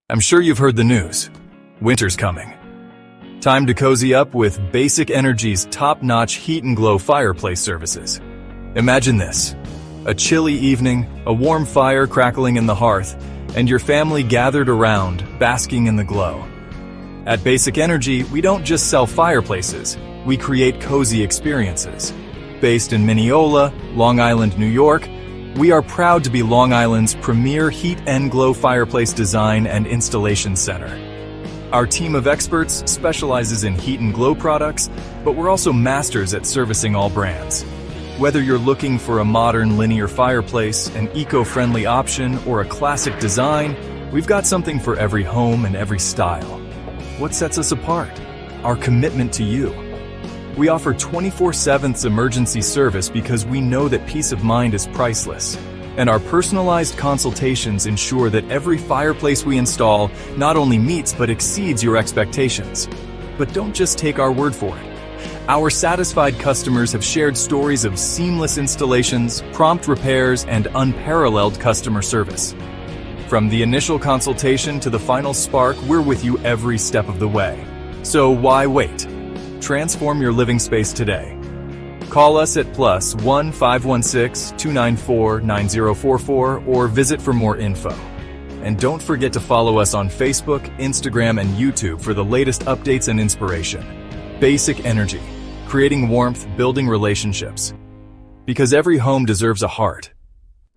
I'm sure you've heard the news. Winter's coming. Time to cozy up with Basic Energy's top-notch Heat N Glo fireplace services. Imagine this: a chilly evening, a warm fire crackling in the hearth, and your family gathered around, basking in the glow. At Basic Energy, we don't just sell fireplaces, we create cozy experiences. Based in Mineola, Long Island, New York, we are proud to be Long Island's premier Heat N Glo fireplace design and installation center. Our team of experts specializes in Heat N Glo products, but we're also masters at servicing all brands. Whether you're looking for a modern linear fireplace, an eco-friendly option, or a classic design, we've got something for every home and every style. What sets us apart? Our commitment to you. We offer 24/7 emergency service because we know that peace of mind is priceless. And our personalized consultations ensure that every fireplace we install not only meets but exceeds your expectations. But don't just take our word for it. Our satisfied customers have shared stories of seamless installations, prompt repairs, and unparalleled customer service. From the initial consultation to the final spark, we're with you every step of the way. So why wait? Transform your living space today. Call us at +1 516 294 9044 or visit for more info. And don't forget to follow us on Facebook, Instagram, and YouTube for the latest updates and inspiration. Basic Energy, creating warmth, building relationships. Because every home deserves a heart.